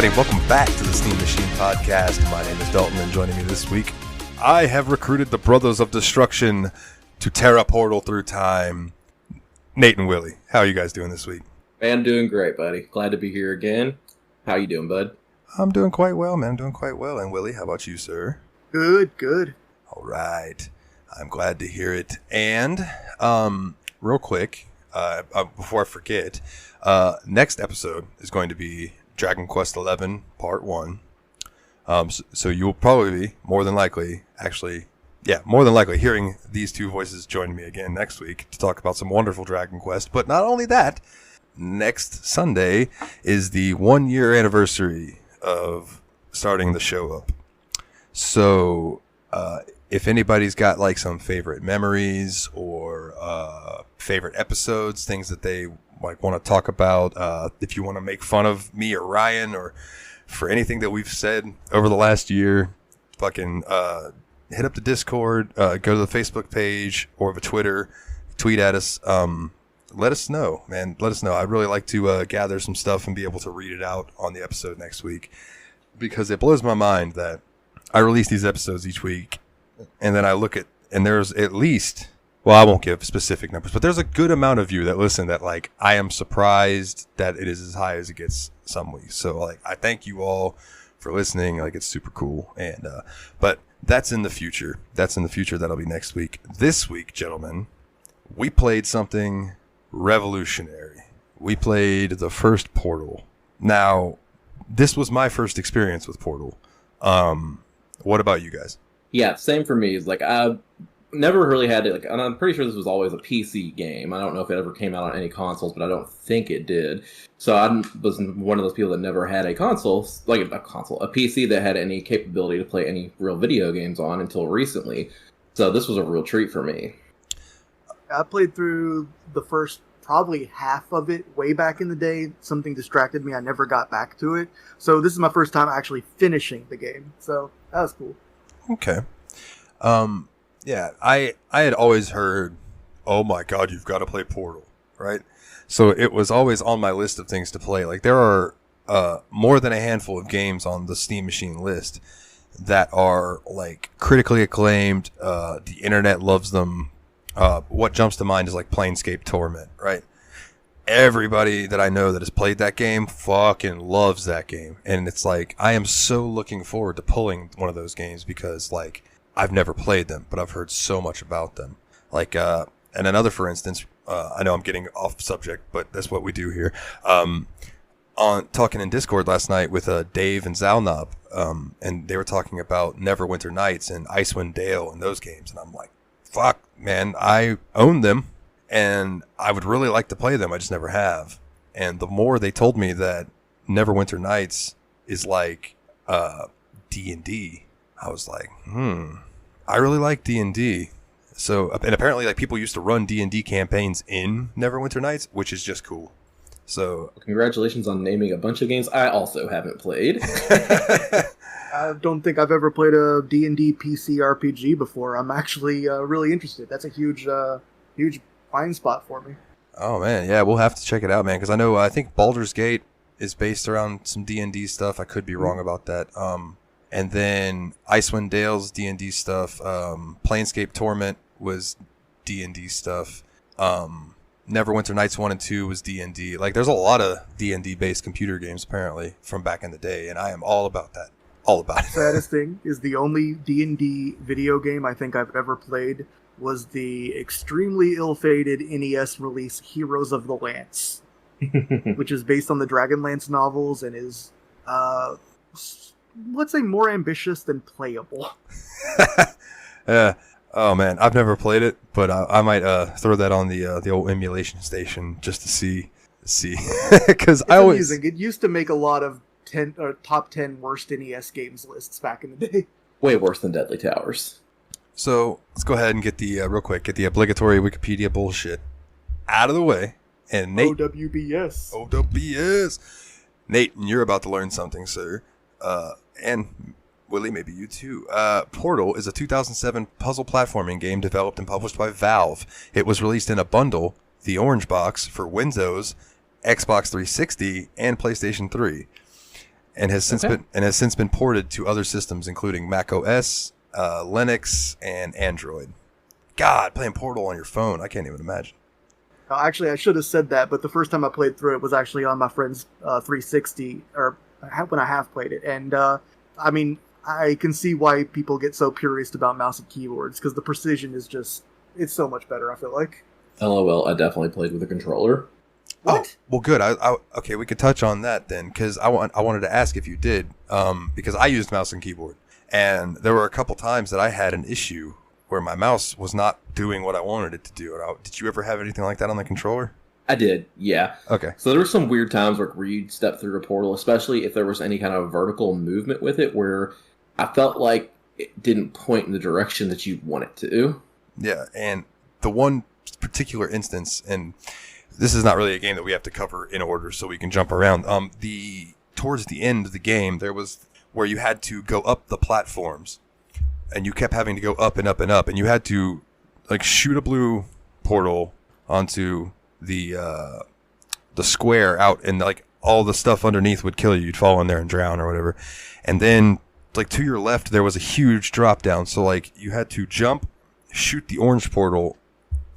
everybody. Welcome back to the Steam Machine Podcast. My name is Dalton, and joining me this week, I have recruited the Brothers of Destruction to tear a portal through time. Nate and Willie, how are you guys doing this week? Man, doing great, buddy. Glad to be here again. How you doing, bud? I'm doing quite well, man. I'm doing quite well. And Willie, how about you, sir? Good. All right. I'm glad to hear it. And real quick, before I forget, next episode is going to be Dragon Quest XI Part 1. So you'll probably be, more than likely hearing these two voices join me again next week to talk about some wonderful Dragon Quest. But not only that, next Sunday is the 1-year anniversary of starting the show up. So if anybody's got like some favorite memories or favorite episodes, things that they like want to talk about, if you want to make fun of me or Ryan or for anything that we've said over the last year, fucking hit up the Discord, go to the Facebook page or the Twitter, tweet at us. Let us know, man. Let us know. I'd really like to gather some stuff and be able to read it out on the episode next week, because it blows my mind that I release these episodes each week and then I look at, and there's at least, well, I won't give specific numbers, but there's a good amount of you that listen that, like, I am surprised that it is as high as it gets some weeks. So, like, I thank you all for listening. Like, it's super cool. And, but that's in the future. That'll be next week. This week, gentlemen, we played something revolutionary. We played the first Portal. Now, this was my first experience with Portal. What about you guys? Yeah, same for me. It's like, I never really had it, like, and I'm pretty sure this was always a PC game. I don't know if it ever came out on any consoles, but I don't think it did. So I was one of those people that never had a PC that had any capability to play any real video games on until recently. So this was a real treat for me. I played through the first probably half of it way back in the day. Something distracted me. I never got back to it. So this is my first time actually finishing the game. So that was cool. Okay. Yeah, I had always heard, oh my God, you've got to play Portal, right? So it was always on my list of things to play. Like, there are more than a handful of games on the Steam Machine list that are, like, critically acclaimed. The internet loves them. What jumps to mind is, like, Planescape Torment, right? Everybody that I know that has played that game fucking loves that game. And it's like, I am so looking forward to pulling one of those games because, like, I've never played them, but I've heard so much about them. Like, and another, for instance, I know I'm getting off subject, but that's what we do here. On talking in Discord last night with Dave and Zalnob, and they were talking about Neverwinter Nights and Icewind Dale and those games. And I'm like, fuck, man, I own them. And I would really like to play them. I just never have. And the more they told me that Neverwinter Nights is like D&D, I was like, I really like D&D. So, and apparently, like, people used to run D&D campaigns in Neverwinter Nights, which is just cool. So, congratulations on naming a bunch of games I also haven't played. I don't think I've ever played a D&D PC RPG before. I'm actually really interested. That's a huge blind spot for me. Oh man, yeah, we'll have to check it out, man, because I think Baldur's Gate is based around some D&D stuff. I could be wrong about that. And then Icewind Dale's D&D stuff. Planescape Torment was D&D stuff. Neverwinter Nights 1 and 2 was D&D. Like, there's a lot of D&D based computer games apparently from back in the day, and I am all about that. All about it. Saddest thing is the only D&D video game I think I've ever played was the extremely ill-fated NES release Heroes of the Lance, which is based on the Dragonlance novels and is, let's say, more ambitious than playable. Oh man, I've never played it, but I might throw that on the old emulation station just to see, because I always. Amusing. It used to make a lot of top 10 worst NES games lists back in the day. Way worse than Deadly Towers. So let's go ahead and get the real quick, get the obligatory Wikipedia bullshit out of the way. And Nate, OWBS. Nate, you're about to learn something, sir. And Willie, maybe you too. Portal is a 2007 puzzle platforming game developed and published by Valve. It was released in a bundle, the Orange Box, for Windows, Xbox 360, and PlayStation 3. and has since been ported to other systems, including Mac OS, Linux, and Android. God, playing Portal on your phone, I can't even imagine. Actually, I should have said that, but the first time I played through it was actually on my friend's 360, or when I have played it. And, I mean, I can see why people get so purist about mouse and keyboards, because the precision is just, it's so much better, I feel like. LOL, I definitely played with a controller. What? Oh, well, good. Okay, we could touch on that then, because I wanted to ask if you did, because I used mouse and keyboard, and there were a couple times that I had an issue where my mouse was not doing what I wanted it to do. Did you ever have anything like that on the controller? I did, yeah. Okay. So there were some weird times where you'd step through a portal, especially if there was any kind of vertical movement with it, where I felt like it didn't point in the direction that you'd want it to. Yeah, and the one particular instance, and this is not really a game that we have to cover in order, so we can jump around. Towards the end of the game, there was where you had to go up the platforms, and you kept having to go up and up and up, and you had to like shoot a blue portal onto the square out, and like all the stuff underneath would kill you. You'd fall in there and drown or whatever. And then like to your left, there was a huge drop down. So like you had to jump, shoot the orange portal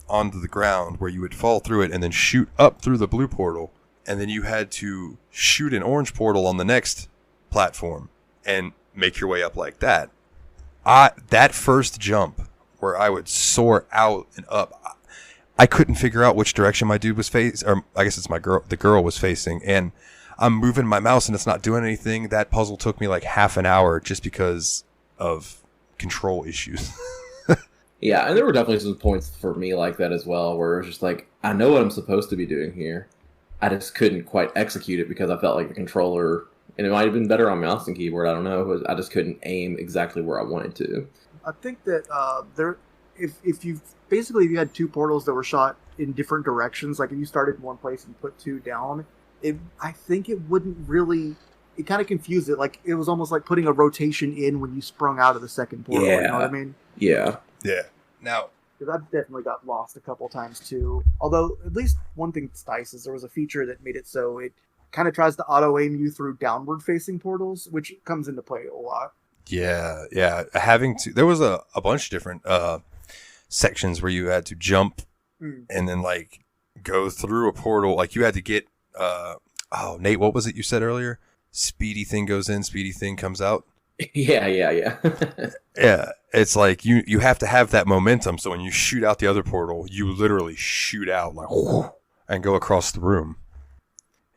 onto the ground where you would fall through it, and then shoot up through the blue portal. And then you had to shoot an orange portal on the next platform and make your way up like that. That first jump where I would soar out and up, I couldn't figure out which direction my dude was facing, or I guess it's the girl was facing, and I'm moving my mouse and it's not doing anything. That puzzle took me like half an hour just because of control issues. Yeah, and there were definitely some points for me like that as well, where it was just like, I know what I'm supposed to be doing here. I just couldn't quite execute it because I felt like the controller, and it might have been better on mouse and keyboard, I don't know, I just couldn't aim exactly where I wanted to. I think that if you had two portals that were shot in different directions, like if you started in one place and put two down, I think it wouldn't really, it kind of confused it. Like it was almost like putting a rotation in when you sprung out of the second portal. Yeah. You know what I mean? Yeah. Yeah. Now, because I've definitely got lost a couple times too. Although at least one thing that's nice is there was a feature that made it so it kind of tries to auto aim you through downward facing portals, which comes into play a lot. Yeah. There was a bunch of different sections where you had to jump and then like go through a portal. Like you had to get Nate, what was it you said earlier? Speedy thing goes in, speedy thing comes out. Yeah. Yeah, it's like you have to have that momentum, so when you shoot out the other portal, you literally shoot out like and go across the room.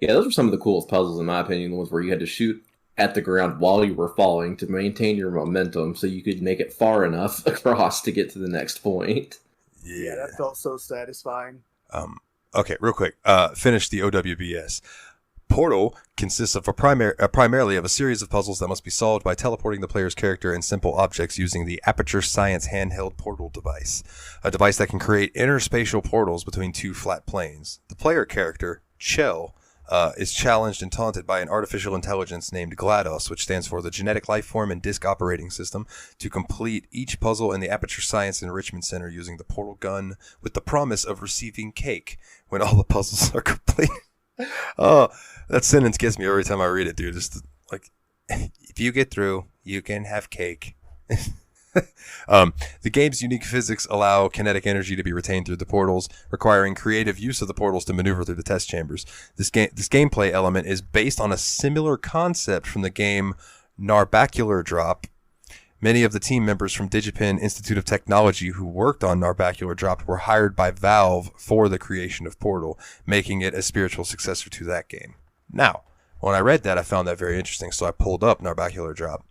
Yeah, those were some of the coolest puzzles in my opinion, the ones where you had to shoot at the ground while you were falling to maintain your momentum so you could make it far enough across to get to the next point. Yeah, that felt so satisfying. Okay, real quick. Finish the OWBS. Portal consists of primarily of a series of puzzles that must be solved by teleporting the player's character and simple objects using the Aperture Science handheld portal device, a device that can create interspatial portals between two flat planes. The player character, Chell, is challenged and taunted by an artificial intelligence named GLaDOS, which stands for the Genetic Life Form and Disk Operating System, to complete each puzzle in the Aperture Science Enrichment Center using the portal gun with the promise of receiving cake when all the puzzles are complete. Oh, that sentence gets me every time I read it, dude. Just like, if you get through, you can have cake. The game's unique physics allow kinetic energy to be retained through the portals, requiring creative use of the portals to maneuver through the test chambers. This gameplay element is based on a similar concept from the game Narbacular Drop. Many of the team members from Digipen Institute of Technology who worked on Narbacular Drop were hired by Valve for the creation of Portal, making it a spiritual successor to that game. Now, when I read that, I found that very interesting, so I pulled up Narbacular Drop.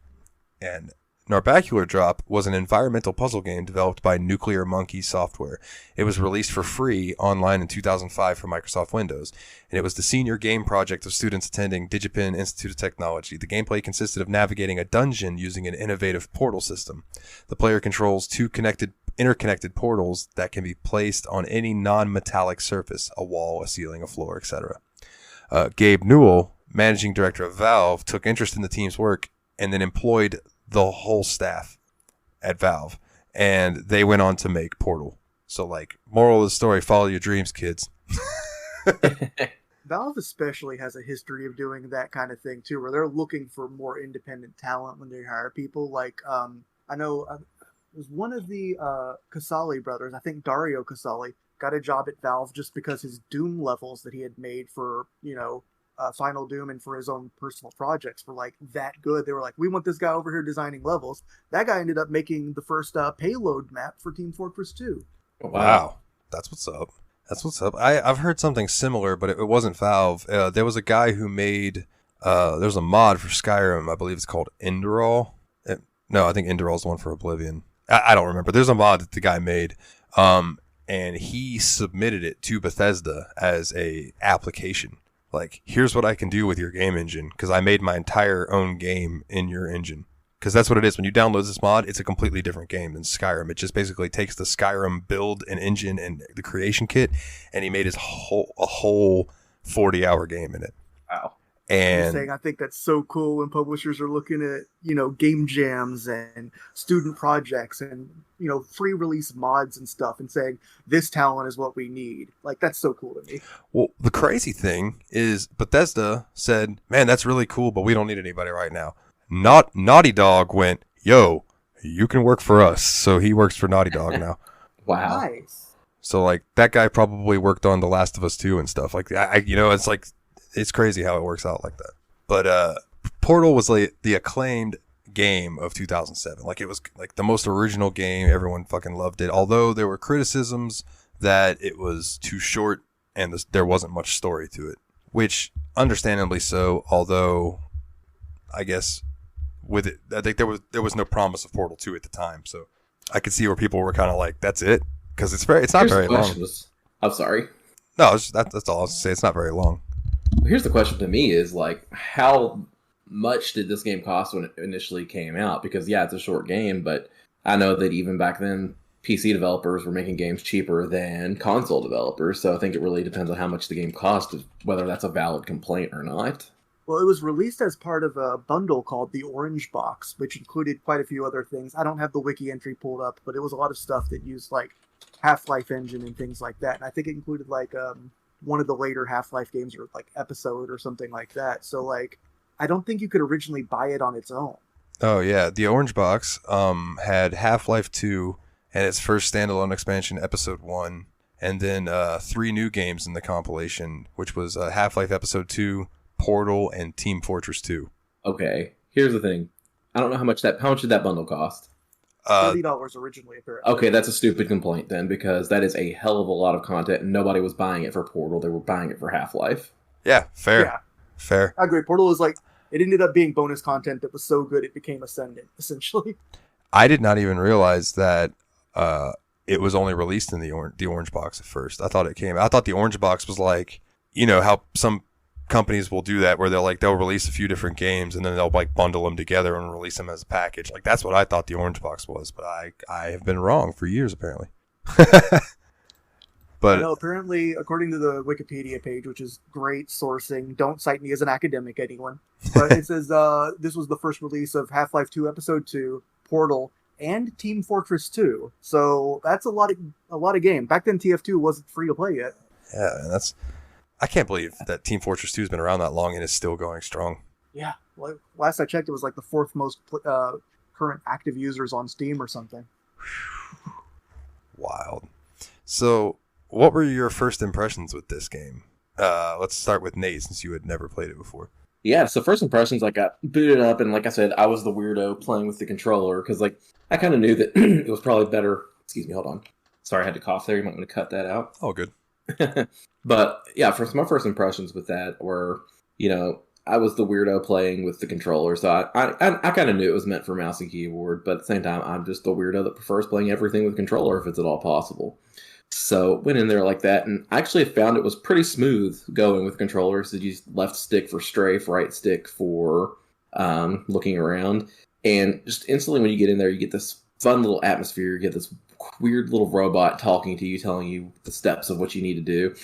And Narbacular Drop was an environmental puzzle game developed by Nuclear Monkey Software. It was released for free online in 2005 for Microsoft Windows, and it was the senior game project of students attending Digipen Institute of Technology. The gameplay consisted of navigating a dungeon using an innovative portal system. The player controls two interconnected portals that can be placed on any non-metallic surface, a wall, a ceiling, a floor, etc. Gabe Newell, managing director of Valve, took interest in the team's work and then employed the whole staff at Valve, and they went on to make Portal. So, like, moral of the story, follow your dreams, kids. Valve especially has a history of doing that kind of thing too, where they're looking for more independent talent when they hire people. Like, I know it was one of the Casali brothers, I think Dario Casali, got a job at Valve just because his Doom levels that he had made for, Final Doom and for his own personal projects were like that good. They were like, we want this guy over here designing levels. That guy ended up making the first payload map for Team Fortress 2. Wow. That's what's up. That's what's up. I've heard something similar, but it wasn't Valve. There was a guy who made, there's a mod for Skyrim, I believe it's called Enderall. No, I think Enderall's the one for Oblivion. I don't remember. There's a mod that the guy made, and he submitted it to Bethesda as a application. Like, here's what I can do with your game engine, because I made my entire own game in your engine. Because that's what it is. When you download this mod, it's a completely different game than Skyrim. It just basically takes the Skyrim build and engine and the creation kit, and he made a whole 40-hour game in it. Wow. And saying, I think that's so cool when publishers are looking at, game jams and student projects and, free release mods and stuff and saying, this talent is what we need. Like, that's so cool to me. Well, the crazy thing is Bethesda said, man, that's really cool, but we don't need anybody right now. Naughty Dog went, yo, you can work for us. So he works for Naughty Dog now. Wow. Nice. So, like, that guy probably worked on The Last of Us 2 and stuff. Like, it's like, it's crazy how it works out like that. But Portal was like the acclaimed game of 2007. Like, it was like the most original game. Everyone fucking loved it. Although there were criticisms that it was too short and there wasn't much story to it, which understandably so. Although, I guess with it, I think there was no promise of Portal 2 at the time. So I could see where people were kind of like, that's it, because it's not very long. I'm sorry. No, that's all I was to say. It's not very long. Here's the question to me is, like, how much did this game cost when it initially came out? Because, yeah, it's a short game, but I know that even back then, PC developers were making games cheaper than console developers, so I think it really depends on how much the game cost, whether that's a valid complaint or not. Well, it was released as part of a bundle called the Orange Box, which included quite a few other things. I don't have the wiki entry pulled up, but it was a lot of stuff that used, like, Half-Life engine and things like that, and I think it included, like, one of the later Half-Life games, or like Episode or something like that. So, like, I don't think you could originally buy it on its own. Oh yeah, the Orange Box had Half-Life 2 and its first standalone expansion, Episode 1, and then 3 new games in the compilation, which was Half-Life Episode 2, Portal, and Team Fortress 2. Okay, here's the thing. I don't know how much did that bundle cost? $30 originally, apparently. Okay, that's a stupid complaint then, because that is a hell of a lot of content, and nobody was buying it for Portal. They were buying it for Half-Life. Yeah, fair. Yeah. Fair. I agree. Portal is like, it ended up being bonus content that was so good it became Ascendant, essentially. I did not even realize that it was only released in the Orange Box at first. I thought the Orange Box was like, how some companies will do that, where they'll release a few different games and then they'll like bundle them together and release them as a package. Like, that's what I thought the Orange Box was, but I have been wrong for years apparently. But no, apparently, according to the Wikipedia page, which is great sourcing, don't cite me as an academic, anyone, but it says this was the first release of Half-Life 2 Episode 2, Portal, and Team Fortress 2. So that's a lot of game. Back then, TF2 wasn't free to play yet. Yeah, and I can't believe that Team Fortress 2 has been around that long and is still going strong. Yeah, well, last I checked, it was like the 4th most current active users on Steam or something. Wild. So, what were your first impressions with this game? Let's start with Nate, since you had never played it before. Yeah, so first impressions, I got booted up, and like I said, I was the weirdo playing with the controller, because like I kind of knew that it was probably better. Excuse me, hold on. Sorry, I had to cough there. You might want to cut that out. Oh, good. But yeah, my first impressions with that were, I was the weirdo playing with the controller, so I kind of knew it was meant for mouse and keyboard, but at the same time, I'm just the weirdo that prefers playing everything with controller if it's at all possible. So went in there like that, and I actually found it was pretty smooth going with controllers. So you use left stick for strafe, right stick for looking around, and just instantly when you get in there, you get this fun little atmosphere. You get this weird little robot talking to you, telling you the steps of what you need to do,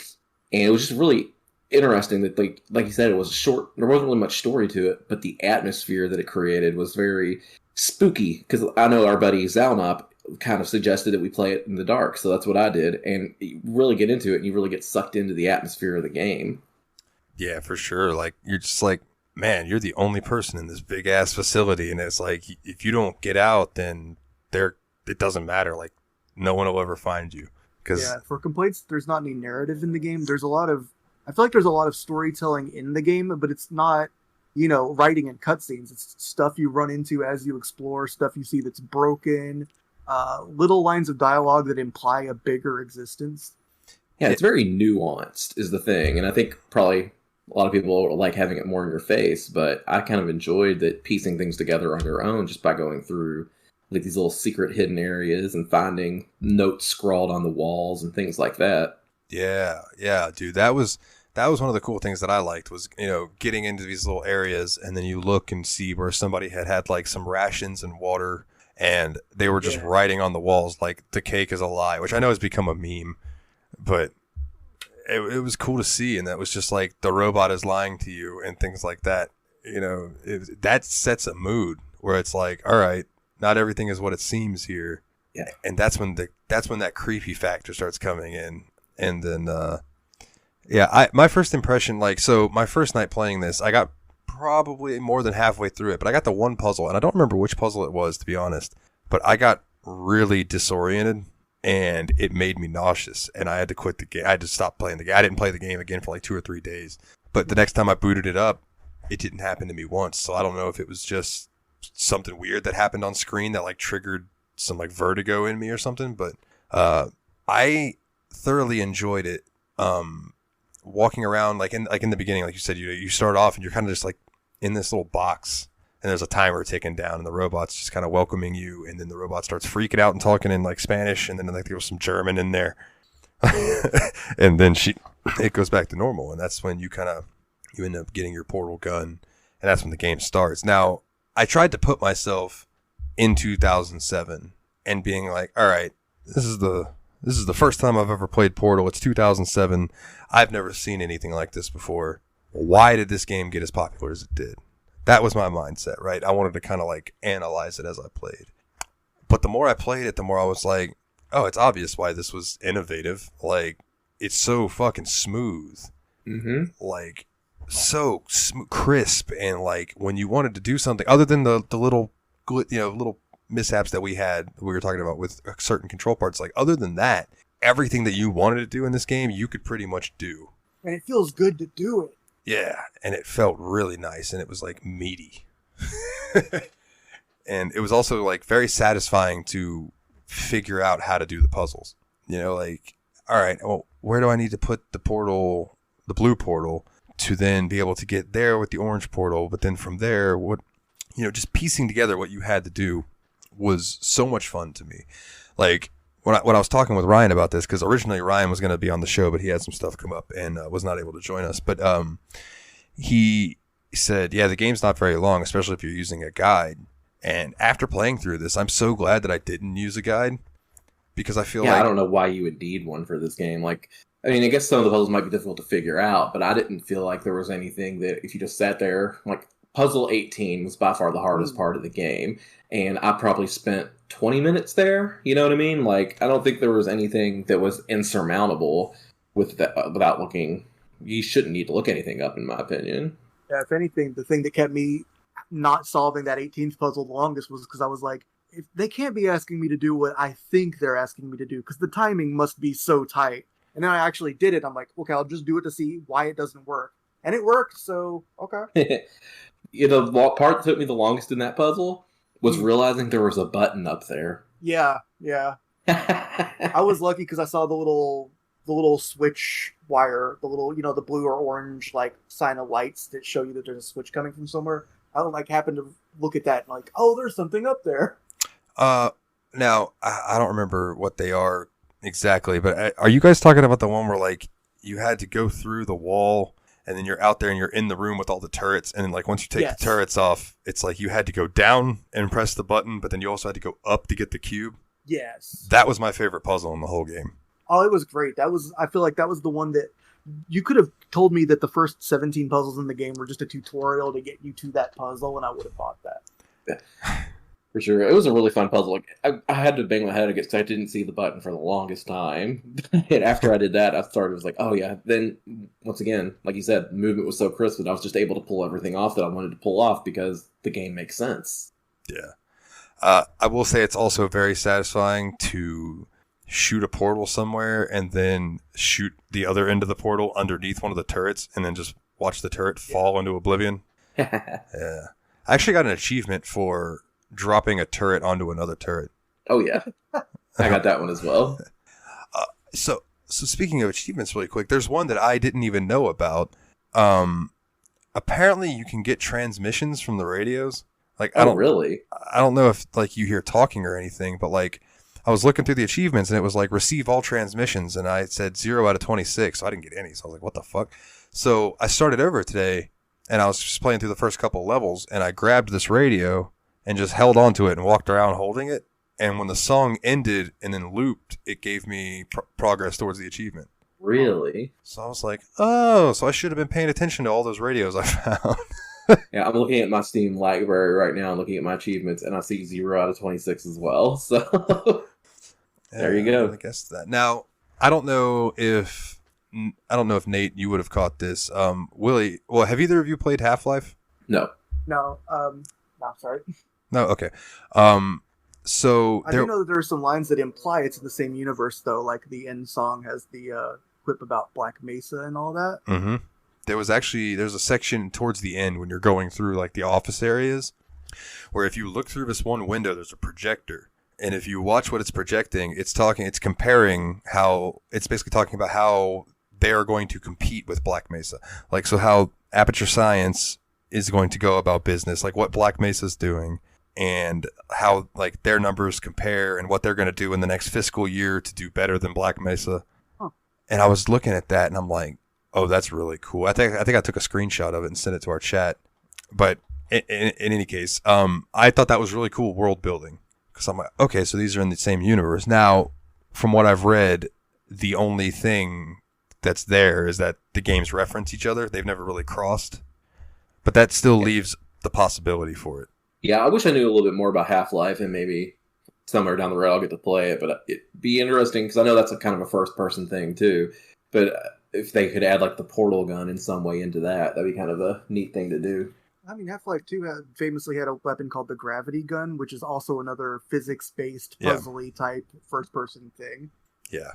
and it was just really interesting that like you said, it was short. There wasn't really much story to it, but the atmosphere that it created was very spooky. Because I know our buddy Zalnop kind of suggested that we play it in the dark, so that's what I did, and you really get into it and you really get sucked into the atmosphere of the game. Yeah, for sure. Like, you're just like, man, you're the only person in this big ass facility, and it's like, if you don't get out, then it doesn't matter. Like, no one will ever find you. Yeah, for complaints, there's not any narrative in the game. I feel like there's a lot of storytelling in the game, but it's not, writing and cutscenes. It's stuff you run into as you explore, stuff you see that's broken, little lines of dialogue that imply a bigger existence. Yeah, it's very nuanced is the thing, and I think probably a lot of people like having it more in your face, but I kind of enjoyed that piecing things together on your own just by going through like these little secret hidden areas and finding notes scrawled on the walls and things like that. Yeah, dude. That was one of the cool things that I liked was, getting into these little areas, and then you look and see where somebody had like some rations and water, and they were just writing on the walls like the cake is a lie, which I know has become a meme, but it was cool to see. And that was just like the robot is lying to you and things like that. That sets a mood where it's like, all right, not everything is what it seems here. Yeah. And that's when that creepy factor starts coming in. And then, my first impression, my first night playing this, I got probably more than halfway through it, but I got the one puzzle, and I don't remember which puzzle it was, to be honest, but I got really disoriented, and it made me nauseous, and I had to quit the game. I had to stop playing the game. I didn't play the game again for like 2 or 3 days, but the next time I booted it up, it didn't happen to me once, so I don't know if it was just something weird that happened on screen that like triggered some like vertigo in me or something, but I thoroughly enjoyed it. Walking around like in the beginning, like you said, you start off and you're kind of just like in this little box, and there's a timer ticking down, and the robot's just kind of welcoming you, and then the robot starts freaking out and talking in like Spanish, and then like there was some German in there, and then it goes back to normal, and that's when you end up getting your portal gun, and that's when the game starts. Now, I tried to put myself in 2007 and being like, all right, this is the first time I've ever played Portal. It's 2007. I've never seen anything like this before. Why did this game get as popular as it did? That was my mindset, right? I wanted to kind of like analyze it as I played. But the more I played it, the more I was like, oh, it's obvious why this was innovative. Like, it's so fucking smooth. Mm-hmm. Like, so crisp. And like, when you wanted to do something, other than the little mishaps that we were talking about with certain control parts, like other than that, everything that you wanted to do in this game, you could pretty much do. And it feels good to do it. Yeah, and it felt really nice, and it was like meaty. And it was also like very satisfying to figure out how to do the puzzles. Like, all right, well, where do I need to put the blue portal, to then be able to get there with the orange portal? But then from there, just piecing together what you had to do was so much fun to me. Like, when I was talking with Ryan about this, because originally Ryan was going to be on the show, but he had some stuff come up and was not able to join us. But he said, yeah, the game's not very long, especially if you're using a guide. And after playing through this, I'm so glad that I didn't use a guide, because I feel like... I don't know why you would need one for this game. Like, I mean, I guess some of the puzzles might be difficult to figure out, but I didn't feel like there was anything that if you just sat there, like, Puzzle 18 was by far the hardest part of the game, and I probably spent 20 minutes there, you know what I mean? Like, I don't think there was anything that was insurmountable with that, without looking. You shouldn't need to look anything up, in my opinion. Yeah, if anything, the thing that kept me not solving that 18th puzzle the longest was because I was like, if they can't be asking me to do what I think they're asking me to do, because the timing must be so tight. And then I actually did it. I'm like, okay, I'll just do it to see why it doesn't work. And it worked, so okay. The part that took me the longest in that puzzle was realizing there was a button up there. Yeah. I was lucky because I saw the little switch wire, the little, the blue or orange like sign of lights that show you that there's a switch coming from somewhere. I don't happen to look at that and like, oh, there's something up there. Now I don't remember what they are exactly, but are you guys talking about the one where like you had to go through the wall? And then you're out there and you're in the room with all the turrets. And then, like, once you take the turrets off, it's like you had to go down and press the button, but then you also had to go up to get the cube. Yes. That was my favorite puzzle in the whole game. Oh, it was great. I feel like that was the one that you could have told me that the first 17 puzzles in the game were just a tutorial to get you to that puzzle, and I would have bought that. For sure. It was a really fun puzzle. Like, I had to bang my head against, I didn't see the button for the longest time. And after I did that, I started, was like, oh yeah. Then, once again, like you said, movement was so crisp that I was just able to pull everything off that I wanted to pull off because the game makes sense. Yeah. I will say it's also very satisfying to shoot a portal somewhere and then shoot the other end of the portal underneath one of the turrets and then just watch the turret fall into oblivion. Yeah. I actually got an achievement for dropping a turret onto another turret. Oh, yeah. I got that one as well. So speaking of achievements really quick, there's one that I didn't even know about. Apparently you can get transmissions from the radios. Like, I don't know if like you hear talking or anything, but like I was looking through the achievements and it was like receive all transmissions and I said 0 out of 26, so I didn't get any. So I was like, what the fuck? So I started over today and I was just playing through the first couple of levels and I grabbed this radio and just held onto it and walked around holding it. And when the song ended and then looped, it gave me progress towards the achievement. Really? So I was like, oh, so I should have been paying attention to all those radios I found. Yeah, I'm looking at my Steam library right now, looking at my achievements, and I see 0 out of 26 as well. So there you go. I guess that. Now, I don't know if Nate, you would have caught this. Willie, well, have either of you played Half-Life? No. No, sorry. No, okay. So I do know that there are some lines that imply it's in the same universe, though. Like the end song has the quip about Black Mesa and all that. Mm-hmm. There's a section towards the end when you're going through like the office areas where if you look through this one window, there's a projector. And if you watch what it's projecting, it's comparing how it's basically talking about how they are going to compete with Black Mesa. Like, so how Aperture Science is going to go about business, like what Black Mesa's doing and how like their numbers compare and what they're going to do in the next fiscal year to do better than Black Mesa. Huh. And I was looking at that and I'm like, oh, that's really cool. I think I took a screenshot of it and sent it to our chat. But in any case, I thought that was really cool world building because I'm like, okay, so these are in the same universe. Now, from what I've read, the only thing that's there is that the games reference each other. They've never really crossed, but that still leaves the possibility for it. Yeah, I wish I knew a little bit more about Half-Life and maybe somewhere down the road I'll get to play it. But it'd be interesting because I know that's a kind of a first-person thing too. But if they could add like the portal gun in some way into that, that'd be kind of a neat thing to do. I mean, Half-Life 2 famously had a weapon called the gravity gun, which is also another physics-based, puzzly type first-person thing. Yeah,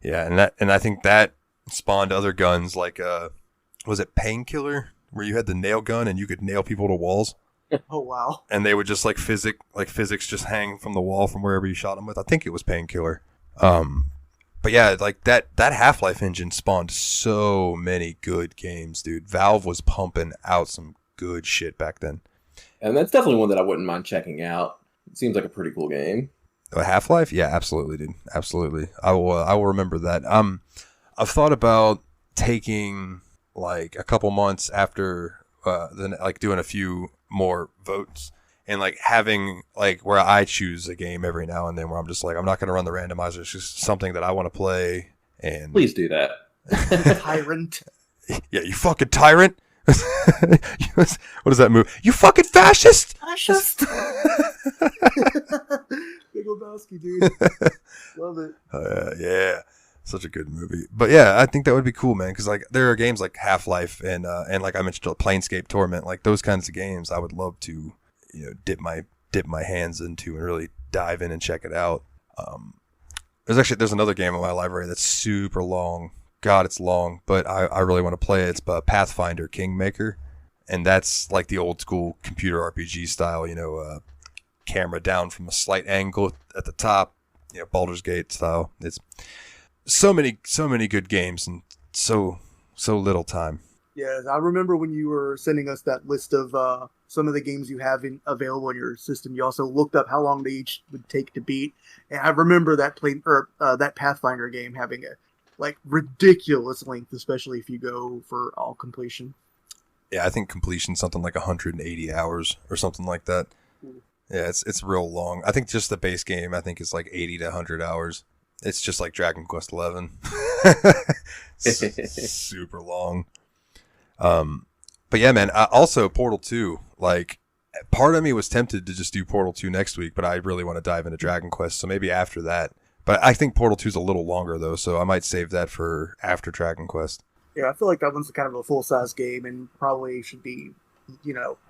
yeah, and I think that spawned other guns like was it Painkiller, where you had the nail gun and you could nail people to walls. Oh wow! And they would just physics just hang from the wall from wherever you shot them with. I think it was Painkiller. But yeah, like that Half-Life engine spawned so many good games, dude. Valve was pumping out some good shit back then. And that's definitely one that I wouldn't mind checking out. It seems like a pretty cool game. Half-Life? Yeah, absolutely, dude. Absolutely. I will remember that. I've thought about taking like a couple months after doing a few more votes and like having like where I choose a game every now and then where I'm just like, I'm not going to run the randomizer. It's just something that I want to play. And please do that. Tyrant. Yeah, you fucking tyrant. What does that move? You fucking fascist. Fascist. Big Lebowski, dude. Love it. Yeah. Such a good movie. But yeah, I think that would be cool, man. Because like there are games like Half-Life and like I mentioned, Planescape Torment, like those kinds of games. I would love to, dip my hands into and really dive in and check it out. There's another game in my library that's super long. God, it's long, but I really want to play it. It's Pathfinder Kingmaker, and that's like the old school computer RPG style. Camera down from a slight angle at the top. Baldur's Gate style. It's so many good games and so little time. Yeah, I remember when you were sending us that list of some of the games you have available in your system. You also looked up how long they each would take to beat, and I remember that Pathfinder game having a ridiculous length, especially if you go for all completion. Yeah, I think completion something like 180 hours or something like that. Yeah, it's real long. I think just the base game is like 80 to 100 hours. It's just like Dragon Quest 11. Super long. But yeah, man, also Portal 2, like part of me was tempted to just do Portal 2 next week, but I really want to dive into Dragon Quest, so maybe after that. But I think Portal 2 is a little longer, though, so I might save that for after Dragon Quest. Yeah, I feel like that one's kind of a full-size game and probably should be,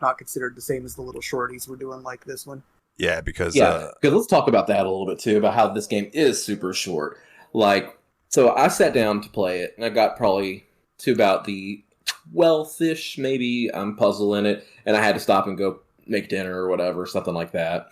not considered the same as the little shorties we're doing like this one. Yeah, because let's talk about that a little bit, too, about how this game is super short. Like, so I sat down to play it, and I got probably to about the 12th-ish, maybe, puzzle in it, and I had to stop and go make dinner or whatever, something like that.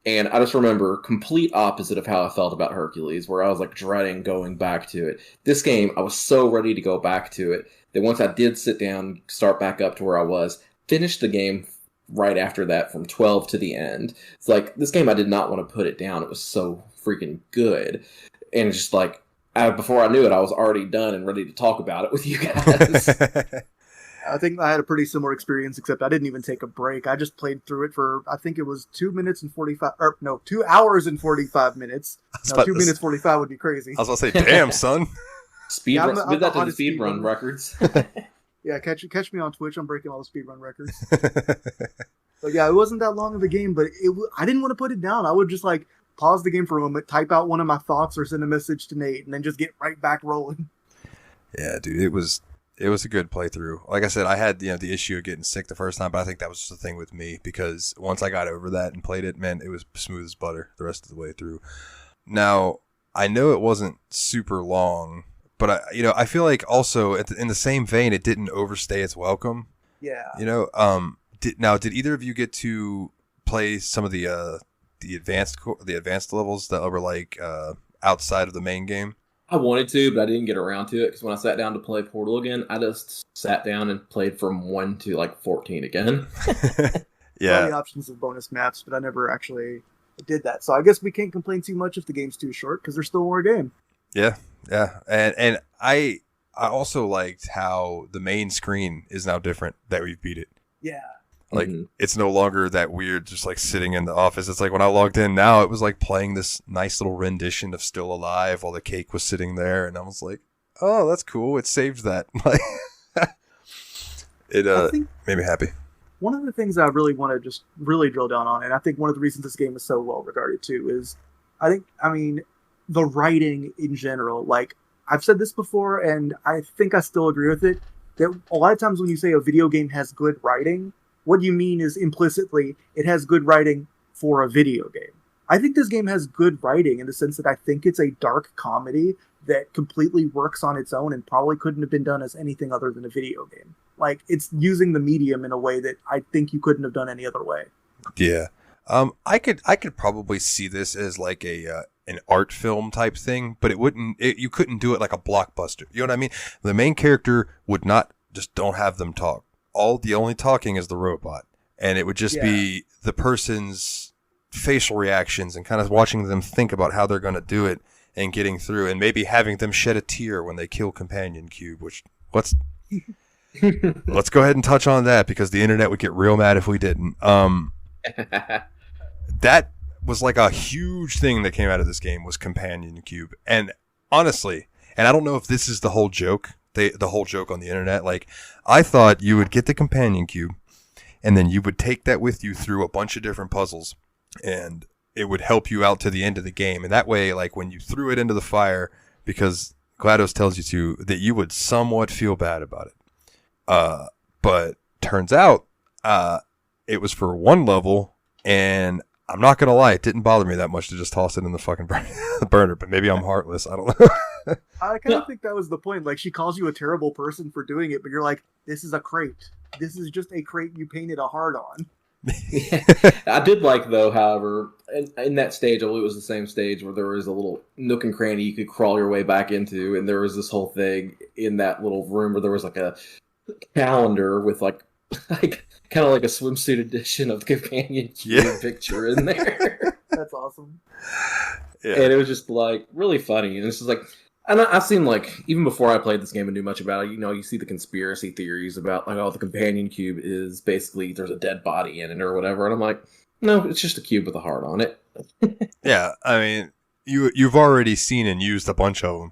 And I just remember complete opposite of how I felt about Hercules, where I was like dreading going back to it. This game, I was so ready to go back to it that once I did sit down, start back up to where I was, finished the game right after that from 12 to the end. It's like, this game, I did not want to put it down. It was so freaking good. And just like, before I knew it, I was already done and ready to talk about it with you guys. I think I had a pretty similar experience, except I didn't even take a break. I just played through it for, I think it was 2 hours and 45 minutes. No, 2 minutes 45 would be crazy. I was going to say, damn, son. Did that to the speedrun records. Yeah, catch me on Twitch. I'm breaking all the speedrun records. But yeah, it wasn't that long of a game, but I didn't want to put it down. I would just like pause the game for a moment, type out one of my thoughts or send a message to Nate, and then just get right back rolling. Yeah, dude, it was a good playthrough. Like I said, I had the issue of getting sick the first time, but I think that was just the thing with me, because once I got over that and played it, man, it was smooth as butter the rest of the way through. Now, I know it wasn't super long, but I feel like also in the same vein, it didn't overstay its welcome. Yeah. Did either of you get to play some of the advanced levels that were like outside of the main game? I wanted to, but I didn't get around to it, because when I sat down to play Portal again, I just sat down and played from 1 to like 14 again. Yeah. The options of bonus maps, but I never actually did that. So I guess we can't complain too much if the game's too short, because there's still more game. Yeah. And I also liked how the main screen is now different that we've beat it. Yeah. Like, It's no longer that weird, just like sitting in the office. It's like when I logged in now, it was like playing this nice little rendition of Still Alive while the cake was sitting there. And I was like, oh, that's cool. It saved that. It made me happy. One of the things I really want to just really drill down on, and I think one of the reasons this game is so well regarded too, is the writing in general. Like, I've said this before, and I think I still agree with it, that a lot of times when you say a video game has good writing, what you mean is implicitly it has good writing for a video game. I think this game has good writing in the sense that I think it's a dark comedy that completely works on its own and probably couldn't have been done as anything other than a video game. Like, it's using the medium in a way that I think you couldn't have done any other way. Yeah. I could probably see this as like an art film type thing, but you couldn't do it like a blockbuster. You know what I mean? The main character would not, just don't have them talk. The only talking is the robot, and it would just be the person's facial reactions and kind of watching them think about how they're going to do it and getting through, and maybe having them shed a tear when they kill Companion Cube, which let's go ahead and touch on that, because the internet would get real mad if we didn't. That was like a huge thing that came out of this game, was Companion Cube. And honestly, and I don't know if this is the whole joke, the whole joke on the internet, like, I thought you would get the Companion Cube and then you would take that with you through a bunch of different puzzles, and it would help you out to the end of the game. And that way, like, when you threw it into the fire, because GLaDOS tells you to, that you would somewhat feel bad about it. But turns out it was for one level, and I'm not going to lie, it didn't bother me that much to just toss it in the fucking burner, but maybe I'm heartless. I don't know. I kind of think that was the point. Like, she calls you a terrible person for doing it, but you're like, this is a crate. This is just a crate you painted a heart on. Yeah. I did like, though, however, in that stage, I believe it was the same stage where there was a little nook and cranny you could crawl your way back into, and there was this whole thing in that little room where there was like a calendar with like kind of like a swimsuit edition of the Companion Cube picture in there. That's awesome. Yeah. And it was just like really funny, and it's just like, and I've seen, like, even before I played this game and knew much about it, you see the conspiracy theories about, like, oh, the Companion Cube is basically, there's a dead body in it or whatever, and I'm like, no, it's just a cube with a heart on it. Yeah, I mean, you've already seen and used a bunch of them.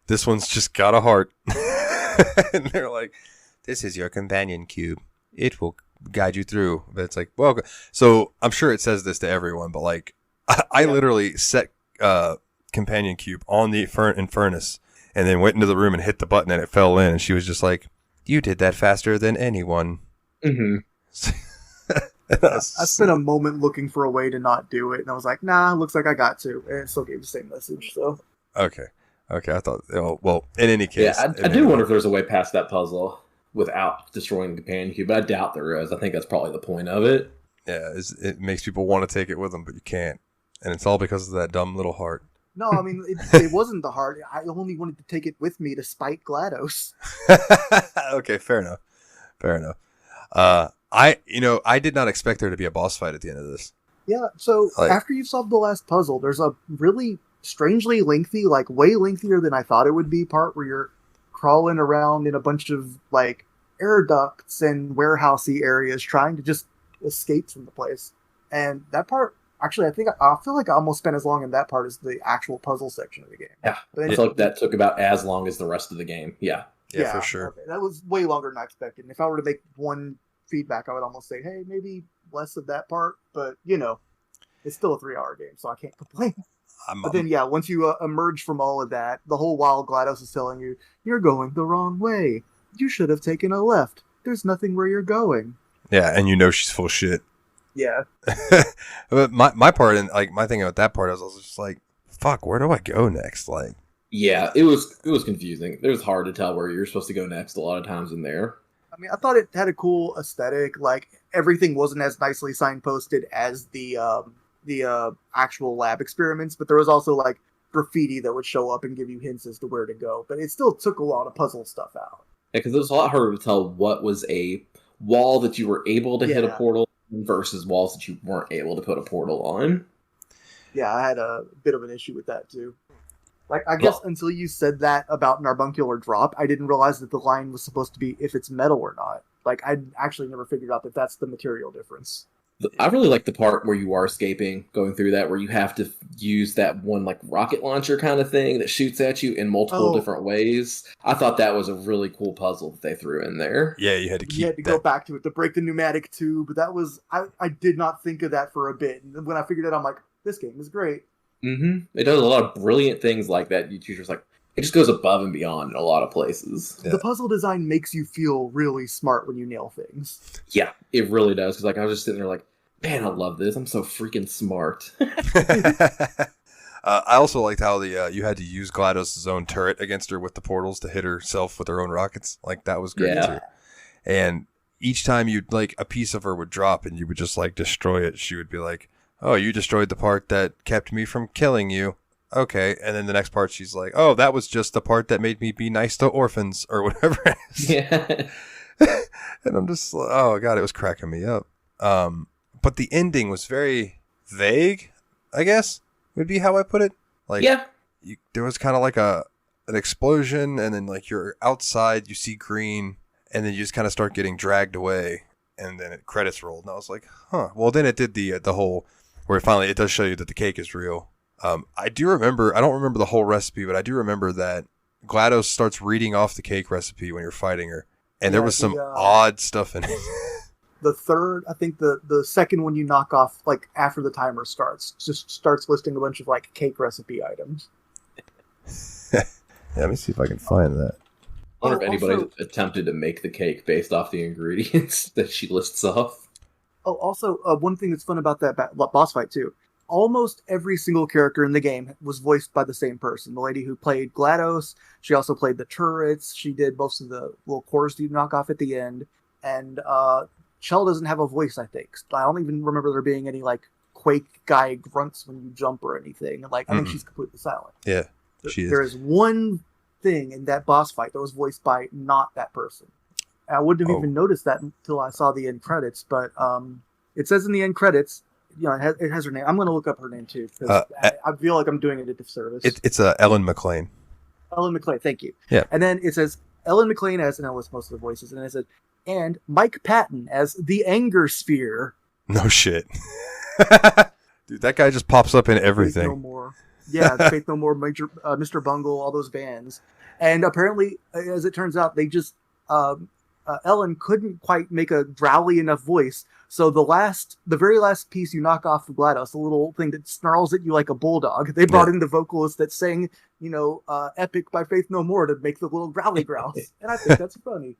This one's just got a heart. And they're like, this is your Companion Cube. It will guide you through. But it's like, well, so I'm sure it says this to everyone, but like I literally set companion cube on the furnace and then went into the room and hit the button and it fell in. And she was just like, "You did that faster than anyone." Mm-hmm. I spent a moment looking for a way to not do it, and I was like, "Nah, looks like I got to," and it still gave the same message. So okay, I thought, well, in any case, yeah, I do wonder if there's a way past that puzzle without destroying the companion cube, but I doubt there is. I think that's probably the point of it. Yeah, it makes people want to take it with them, but you can't, and it's all because of that dumb little heart. No, I mean it wasn't the heart. I only wanted to take it with me to spite GLaDOS. Okay, fair enough. I did not expect there to be a boss fight at the end of this. Yeah, so after you've solved the last puzzle, there's a really strangely lengthy, like way lengthier than I thought it would be, part where you're crawling around in a bunch of like air ducts and warehousey areas trying to just escape from the place. And that part, actually, I feel like I almost spent as long in that part as the actual puzzle section of the game. Yeah, I feel like that took about as long as the rest of the game. Yeah, for sure. Okay. That was way longer than I expected. And if I were to make one feedback, I would almost say, hey, maybe less of that part, but it's still a 3-hour game, so I can't complain. But then, once you emerge from all of that, the whole while GLaDOS is telling you, you're going the wrong way. You should have taken a left. There's nothing where you're going. Yeah, and she's full of shit. Yeah. But my part, and like my thing about that part, I was just like, fuck, where do I go next? Like, yeah, it was confusing. It was hard to tell where you're supposed to go next a lot of times in there. I mean, I thought it had a cool aesthetic. Like, everything wasn't as nicely signposted as the actual lab experiments, but there was also like graffiti that would show up and give you hints as to where to go. But it still took a lot of puzzle stuff out. Yeah, because it was a lot harder to tell what was a wall that you were able to hit a portal versus walls that you weren't able to put a portal on. Yeah, I had a bit of an issue with that too. Like, I guess until you said that about Narbuncular Drop, I didn't realize that the line was supposed to be if it's metal or not. Like, I actually never figured out that that's the material difference. I really like the part where you are escaping, going through that, where you have to use that one, like, rocket launcher kind of thing that shoots at you in multiple different ways. I thought that was a really cool puzzle that they threw in there. Yeah, you had to go back to it to break the pneumatic tube. That was... I did not think of that for a bit. And when I figured it out, I'm like, this game is great. Mm-hmm. It does a lot of brilliant things like that. You just like, it just goes above and beyond in a lot of places. Yeah. The puzzle design makes you feel really smart when you nail things. Yeah, it really does. Because like, I was just sitting there like, man, I love this. I'm so freaking smart. I also liked how you had to use GLaDOS' own turret against her with the portals to hit herself with her own rockets. Like, that was great too. And each time you'd like a piece of her would drop and you would just like destroy it, she would be like, "Oh, you destroyed the part that kept me from killing you. Okay." And then the next part, she's like, "Oh, that was just the part that made me be nice to orphans," or whatever it is. Yeah. And I'm just like, oh god, it was cracking me up. But the ending was very vague, I guess, would be how I put it. Like, there was kind of like an explosion, and then like you're outside, you see green, and then you just kind of start getting dragged away, and then credits rolled, and I was like, huh. Well, then it did the whole where finally it does show you that the cake is real. I don't remember the whole recipe, but I do remember that GLaDOS starts reading off the cake recipe when you're fighting her, and there was some odd stuff in it. The third, I think the second one you knock off, like after the timer starts, just starts listing a bunch of like cake recipe items. Yeah, let me see if I can find that. I wonder if anybody attempted to make the cake based off the ingredients that she lists off. Oh, also, one thing that's fun about that boss fight too, almost every single character in the game was voiced by the same person. The lady who played GLaDOS, she also played the turrets, she did most of the little cores you knock off at the end, and Chell doesn't have a voice, I think. I don't even remember there being any like Quake guy grunts when you jump or anything. Like, I think she's completely silent. Yeah, she is. There is one thing in that boss fight that was voiced by not that person. I wouldn't have even noticed that until I saw the end credits, but it says in the end credits, it has her name. I'm going to look up her name too, because I feel like I'm doing it a disservice. It's Ellen McLean. Ellen McLean, thank you. Yeah. And then it says Ellen McLean as, and I list most of the voices, and it said, and Mike Patton as the Anger Sphere. No shit. Dude, that guy just pops up in everything. Faith No More. Yeah, Faith No More, Major, Mr. Bungle, all those bands. And apparently, as it turns out, they just Ellen couldn't quite make a growly enough voice. So the very last piece you knock off of GLaDOS, the little thing that snarls at you like a bulldog, they brought in the vocalist that sang, Epic by Faith No More to make the little growly growls. And I think that's funny.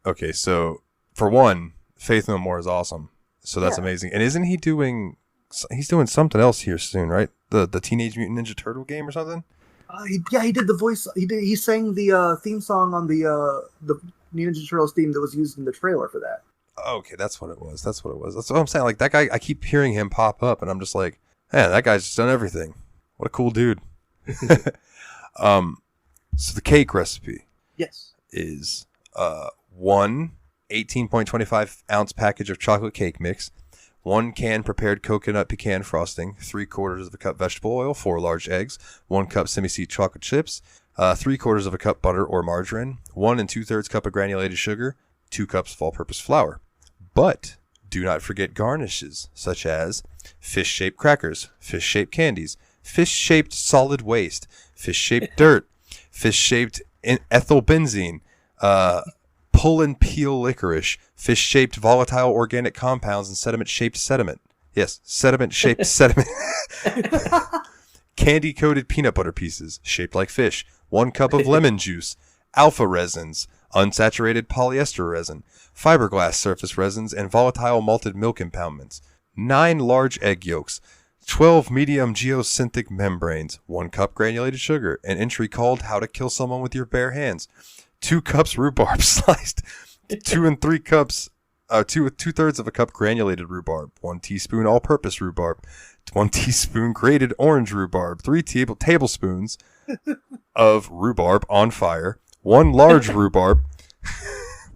Okay, so for one, Faith No More is awesome. So that's amazing. And isn't he doing something else here soon, right? The Teenage Mutant Ninja Turtle game or something? He did the voice. He sang the theme song on the Ninja Turtles theme that was used in the trailer for that. Okay, that's what it was. That's what I'm saying. Like, that guy, I keep hearing him pop up, and I'm just like, man, that guy's just done everything. What a cool dude. So the cake recipe is 1 18.25 ounce package of chocolate cake mix, 1 can prepared coconut pecan frosting, 3/4 of a cup vegetable oil, 4 large eggs, 1 cup semi-sweet chocolate chips, 3/4 of a cup butter or margarine, 1 2/3 cup of granulated sugar, 2 cups of all-purpose flour. But do not forget garnishes such as fish-shaped crackers, fish-shaped candies, fish-shaped solid waste, fish-shaped dirt, fish-shaped ethyl benzene, pull and peel licorice, fish-shaped volatile organic compounds, and sediment-shaped sediment. Yes, sediment-shaped sediment. Candy-coated peanut butter pieces, shaped like fish. 1 cup of lemon juice. Alpha resins, unsaturated polyester resin, fiberglass surface resins, and volatile malted milk impoundments. 9 large egg yolks. 12 medium geosynthetic membranes. 1 cup granulated sugar. An entry called How to Kill Someone with Your Bare Hands. 2 cups rhubarb sliced. 2 2/3 of a cup granulated rhubarb. 1 teaspoon all-purpose rhubarb. 1 teaspoon grated orange rhubarb. 3 tablespoons of rhubarb on fire. 1 large rhubarb.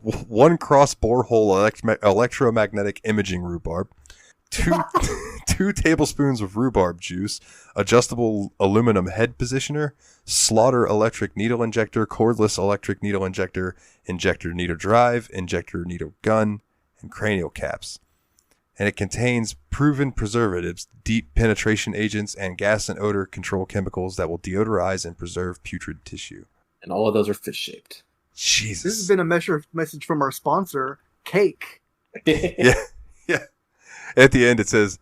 1 cross borehole electromagnetic imaging rhubarb. 2 tablespoons of rhubarb juice, adjustable aluminum head positioner, Slaughter electric needle injector, cordless electric needle injector, injector needle drive, injector needle gun, and cranial caps. And it contains proven preservatives, deep penetration agents, and gas and odor control chemicals that will deodorize and preserve putrid tissue. And all of those are fish-shaped. Jesus. This has been a message from our sponsor, Cake. Yeah. At the end, it says,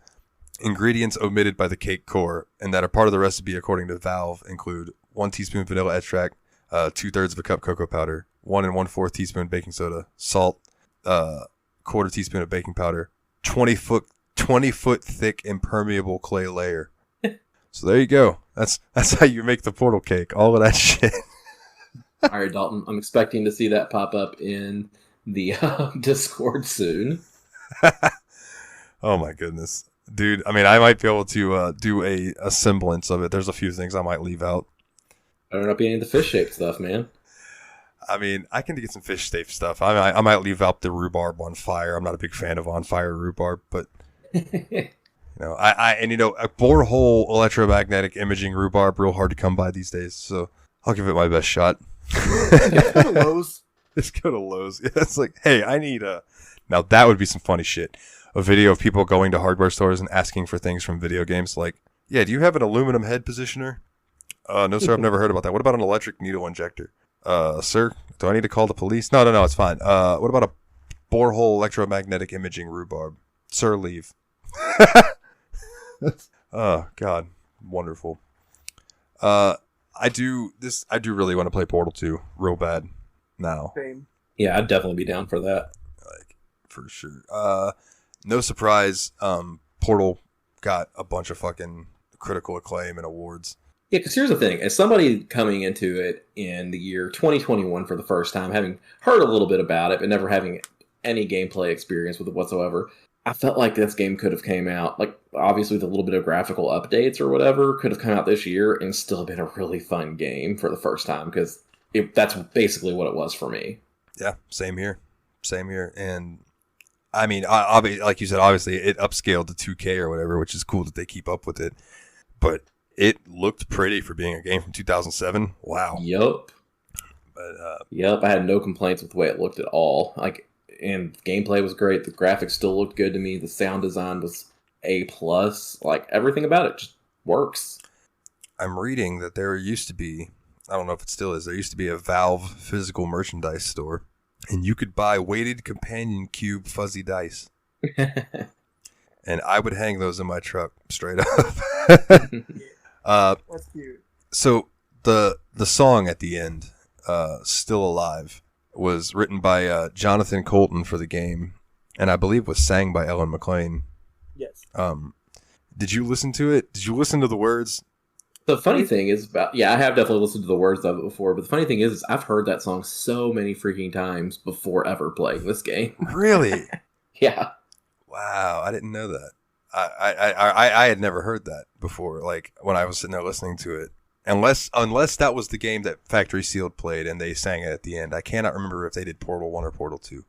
ingredients omitted by the cake core and that are part of the recipe according to Valve include 1 teaspoon vanilla extract, 2/3 of a cup cocoa powder, 1 1/4 teaspoon baking soda, salt, 1/4 teaspoon of baking powder, 20 foot thick impermeable clay layer. So there you go. That's how you make the portal cake. All of that shit. All right, Dalton. I'm expecting to see that pop up in the Discord soon. Oh my goodness. Dude, I mean, I might be able to do a semblance of it. There's a few things I might leave out. I don't know any of the fish-shaped stuff, man. I mean, I can get some fish-shaped stuff. I might leave out the rhubarb on fire. I'm not a big fan of on fire rhubarb, but a borehole electromagnetic imaging rhubarb real hard to come by these days. So I'll give it my best shot. Let's go to Lowe's. Let's go to Lowe's. Yeah, it's like, hey, I need a. Now that would be some funny shit. A video of people going to hardware stores and asking for things from video games. Like, yeah, do you have an aluminum head positioner? No, sir, I've never heard about that. What about an electric needle injector? Sir, do I need to call the police? No, it's fine. What about a borehole electromagnetic imaging rhubarb? Sir, leave. Oh, God. Wonderful. I do really want to play Portal 2 real bad now. Same. Yeah, I'd definitely be down for that. Like, for sure. No surprise, Portal got a bunch of fucking critical acclaim and awards. Yeah, because here's the thing. As somebody coming into it in the year 2021 for the first time, having heard a little bit about it, but never having any gameplay experience with it whatsoever, I felt like this game could have came out, like, obviously with a little bit of graphical updates or whatever, could have come out this year and still been a really fun game for the first time, because that's basically what it was for me. Yeah, same here. And I mean, like you said, obviously it upscaled to 2K or whatever, which is cool that they keep up with it. But it looked pretty for being a game from 2007. Wow. Yup. But I had no complaints with the way it looked at all. Like, and gameplay was great. The graphics still looked good to me. The sound design was A+. Like, everything about it just works. I'm reading that there used to be, I don't know if it still is, there used to be a Valve physical merchandise store. and you could buy weighted companion cube fuzzy dice. And I would hang those in my truck straight up. That's cute. So the song at the end, Still Alive, was written by Jonathan Colton for the game, and I believe was sang by Ellen McLean. Yes. Did you listen to it? Did you listen to the words? The funny thing is I have definitely listened to the words of it before, but the funny thing is I've heard that song so many freaking times before ever playing this game. Really? Yeah. Wow, I didn't know that. I had never heard that before, like when I was sitting there listening to it. Unless that was the game that Factory Sealed played and they sang it at the end. I cannot remember if they did Portal 1 or Portal 2.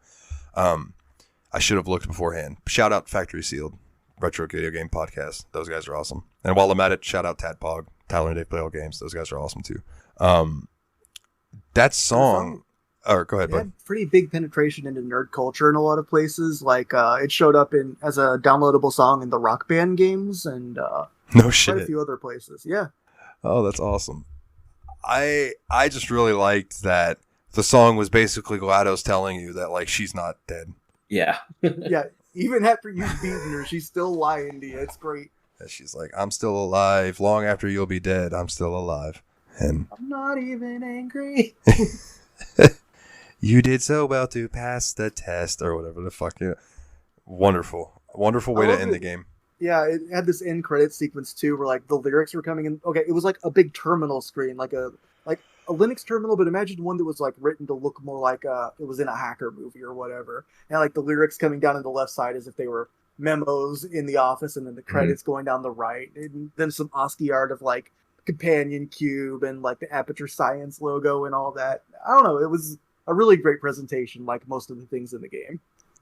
I should have looked beforehand. Shout out Factory Sealed, Retro Video Game Podcast. Those guys are awesome. And while I'm at it, shout out Tadpog, Tyler and Dave Play All Games. Those guys are awesome too. That song... Or go ahead, bud. It had pretty big penetration into nerd culture in a lot of places. Like it showed up as a downloadable song in the Rock Band games and no shit. quite a few other places. Yeah. Oh, that's awesome. I just really liked that the song was basically GLaDOS telling you that like she's not dead. Yeah. Yeah. Even after you've beaten her, she's still lying to you. It's great. And she's like, I'm still alive. Long after you'll be dead, I'm still alive. And I'm not even angry. you did so well to pass the test, or whatever the fuck. Yeah. Wonderful way to end the game. Yeah, it had this end credit sequence too, where like the lyrics were coming in. Okay, it was like a big terminal screen, like a Linux terminal, but imagine one that was like written to look more like it was in a hacker movie or whatever. And like the lyrics coming down on the left side as if they were memos in the office, and then the credits going down the right, and then some ASCII art of like companion cube and like the Aperture Science logo and all that. I don't know, it was a really great presentation, like most of the things in the game.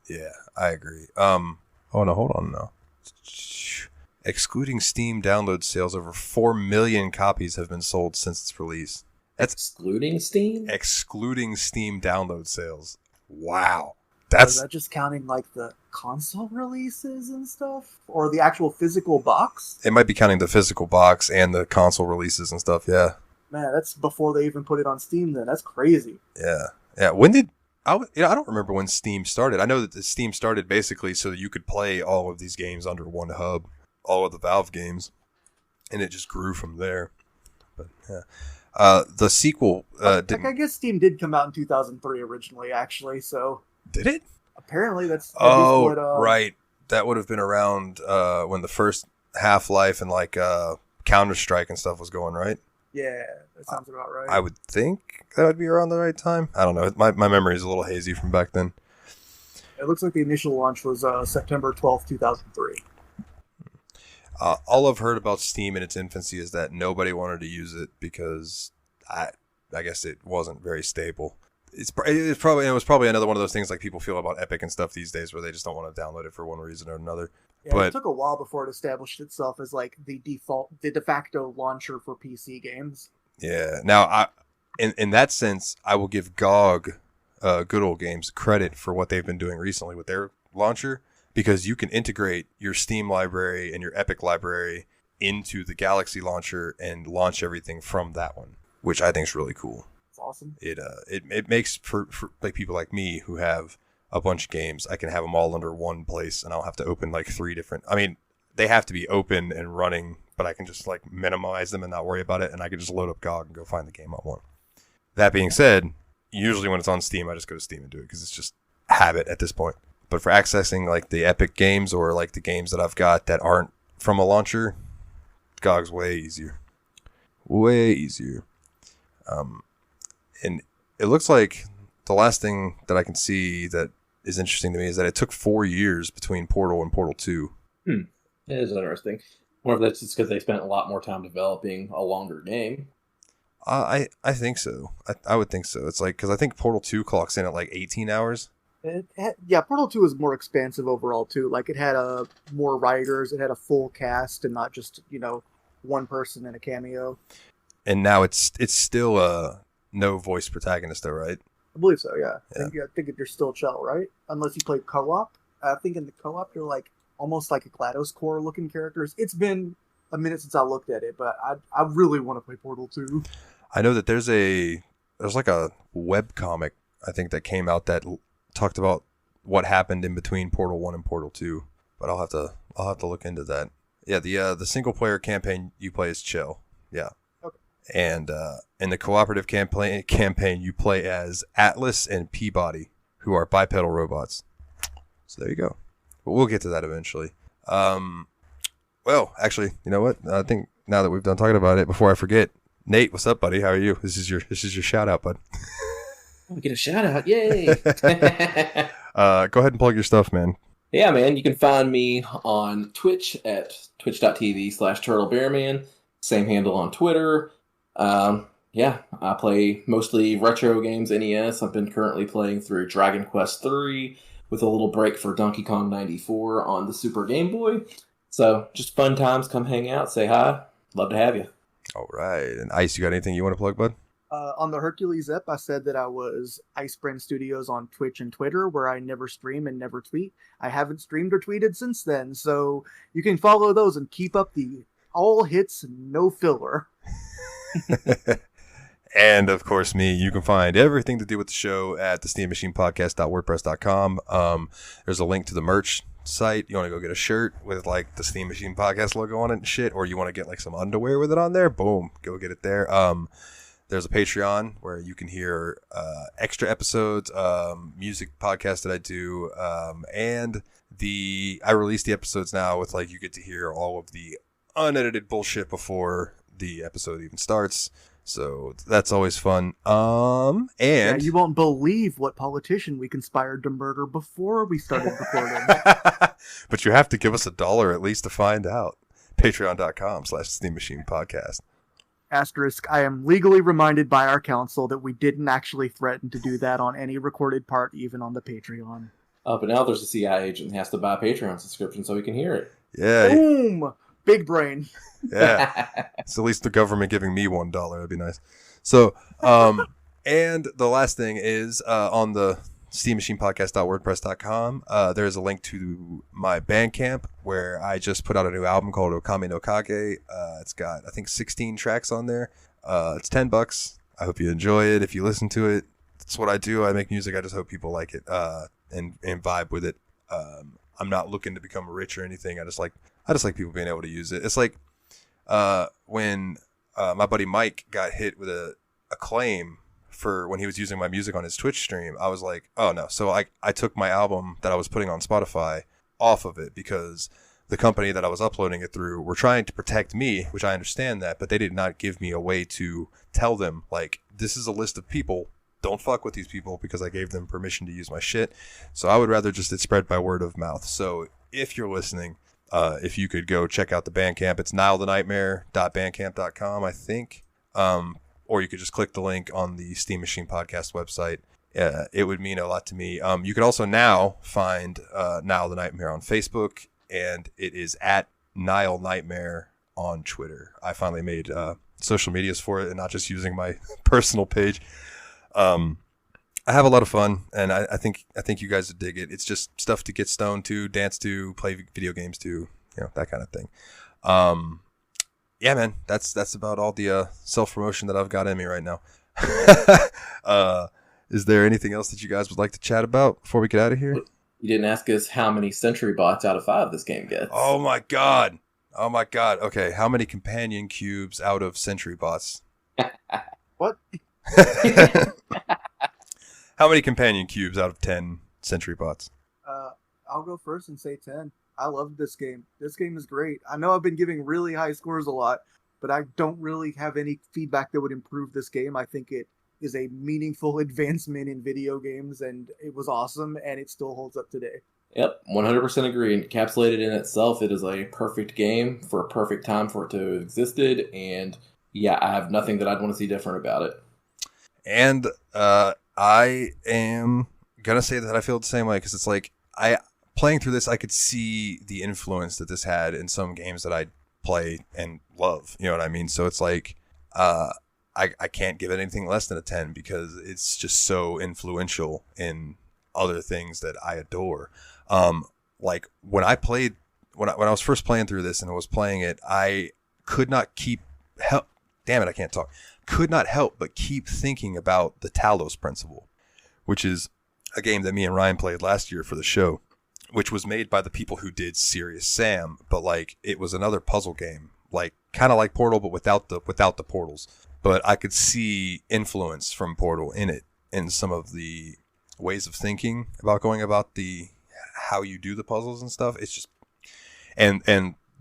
Yeah, I agree. Oh no, hold on now. Excluding Steam download sales, over 4 million copies have been sold since its release. That's excluding Steam? Excluding Steam download sales. Wow. Is that just counting like the console releases and stuff? Or the actual physical box? It might be counting the physical box and the console releases and stuff, yeah. Man, that's before they even put it on Steam then. That's crazy. Yeah. Yeah. When did... I don't remember when Steam started. I know that the Steam started basically so that you could play all of these games under one hub, all of the Valve games, and it just grew from there. But yeah, the sequel didn't. I guess Steam did come out in 2003 originally, actually. So did it? Apparently, that's what, right. That would have been around when the first Half-Life and like Counter-Strike and stuff was going, right? Yeah, that sounds about right. I would think that would be around the right time. I don't know. My memory is a little hazy from back then. It looks like the initial launch was September 12th, 2003. All I've heard about Steam in its infancy is that nobody wanted to use it because I guess it wasn't very stable. It was probably another one of those things like people feel about Epic and stuff these days where they just don't want to download it for one reason or another. Yeah, but it took a while before it established itself as like the de facto launcher for PC games. Yeah. Now, in that sense, I will give GOG, Good Old Games, credit for what they've been doing recently with their launcher, because you can integrate your Steam library and your Epic library into the Galaxy launcher and launch everything from that one, which I think is really cool. It's awesome. It makes for like people like me who have a bunch of games, I can have them all under one place, and I'll have to open like 3 different. I mean, they have to be open and running, but I can just like minimize them and not worry about it, and I can just load up GOG and go find the game I want. That being said, usually when it's on Steam, I just go to Steam and do it because it's just habit at this point. But for accessing like the Epic games or like the games that I've got that aren't from a launcher, GOG's way easier. Way easier. And it looks like the last thing that I can see that is interesting to me is that it took 4 years between Portal and Portal 2. It is interesting. Or if that's just because they spent a lot more time developing a longer game. I think so. I would think so. It's like, because I think Portal 2 clocks in at like 18 hours. Portal 2 was more expansive overall too. Like it had more writers, it had a full cast, and not just one person in a cameo. And now it's still no voice protagonist though, right? I believe so. Yeah. I think you're still Chell, right? Unless you play co-op. I think in the co-op you're like almost like a GLaDOS core looking characters. It's been a minute since I looked at it, but I really want to play Portal 2. I know that there's like a webcomic I think, that came out that talked about what happened in between Portal 1 and Portal 2, but I'll have to look into that. Yeah, the single player campaign you play is chill. Yeah. Okay. And in the cooperative campaign you play as Atlas and Peabody, who are bipedal robots. So there you go. But we'll get to that eventually. Well, actually, you know what? I think now that we've done talking about it, before I forget, Nate, what's up, buddy? How are you? This is your shout out, bud. We get a shout out. Yay. Go ahead and plug your stuff, man. Yeah, man. You can find me on Twitch at twitch.tv/TurtleBearman. Same handle on Twitter. Yeah, I play mostly retro games, NES. I've been currently playing through Dragon Quest III with a little break for Donkey Kong 94 on the Super Game Boy. So, just fun times. Come hang out, say hi. Love to have you. All right. And Ice, you got anything you want to plug, bud? On the Hercules ep, I said that I was Icebrand Studios on Twitch and Twitter, where I never stream and never tweet. I haven't streamed or tweeted since then, so you can follow those and keep up the all hits, no filler. And, of course, me. You can find everything to do with the show at thesteammachinepodcast.wordpress.com. There's a link to the merch site. You want to go get a shirt with, like, the Steam Machine Podcast logo on it and shit, or you want to get, like, some underwear with it on there, boom, go get it there. There's a Patreon where you can hear extra episodes, music podcast that I do, and I release the episodes now with, like, you get to hear all of the unedited bullshit before the episode even starts. So that's always fun. And yeah, you won't believe what politician we conspired to murder before we started recording. But you have to give us $1 at least to find out. Patreon.com/Steam Machine Podcast. Asterisk, I am legally reminded by our counsel that we didn't actually threaten to do that on any recorded part, even on the Patreon. But now there's a CIA agent who has to buy a Patreon subscription so he can hear it. Yeah. Boom! Big brain. Yeah. It's at least the government giving me $1. That'd be nice. So, and the last thing is on the steammachinepodcast.wordpress.com, there's a link to my Bandcamp where I just put out a new album called Okami no Kage. It's got, I think, 16 tracks on there. It's $10. I hope you enjoy it. If you listen to it, that's what I do. I make music. I just hope people like it and vibe with it. I'm not looking to become rich or anything. I just like people being able to use it. It's like when my buddy Mike got hit with a claim for when he was using my music on his Twitch stream. I was like, oh no. So I took my album that I was putting on Spotify off of it because the company that I was uploading it through were trying to protect me, which I understand that, but they did not give me a way to tell them, like, this is a list of people. Don't fuck with these people, because I gave them permission to use my shit. So I would rather just it spread by word of mouth. So if you're listening, if you could go check out the Bandcamp, it's nilethenightmare.bandcamp.com, I think. Or you could just click the link on the Steam Machine Podcast website. It would mean a lot to me. You could also now find Nile the Nightmare on Facebook, and it is at Nile Nightmare on Twitter. I finally made social medias for it and not just using my personal page. I have a lot of fun, and I think you guys would dig it. It's just stuff to get stoned to, dance to, play video games to, that kind of thing. Yeah, man, that's about all the self-promotion that I've got in me right now. Is there anything else that you guys would like to chat about before we get out of here? You didn't ask us how many Sentry bots out of 5 this game gets. Oh my god. Okay, how many companion cubes out of Sentry bots? What? How many companion cubes out of 10 Sentry bots? I'll go first and say 10. I love this game. This game is great. I know I've been giving really high scores a lot, but I don't really have any feedback that would improve this game. I think it is a meaningful advancement in video games, and it was awesome, and it still holds up today. Yep, 100% agree. Encapsulated in itself, it is a perfect game for a perfect time for it to have existed, and yeah, I have nothing that I'd want to see different about it. And I am going to say that I feel the same way, because it's like, playing through this, I could see the influence that this had in some games that I play and love. You know what I mean? So it's like, I can't give it anything less than a 10 because it's just so influential in other things that I adore. Like when I was first playing through this and I was playing it, I could not help but keep thinking about the Talos principle, which is a game that me and Ryan played last year for the show, which was made by the people who did Serious Sam, but like it was another puzzle game, like kind of like Portal, but without the portals. But I could see influence from Portal in it, in some of the ways of thinking about going about how you do the puzzles and stuff. It's just and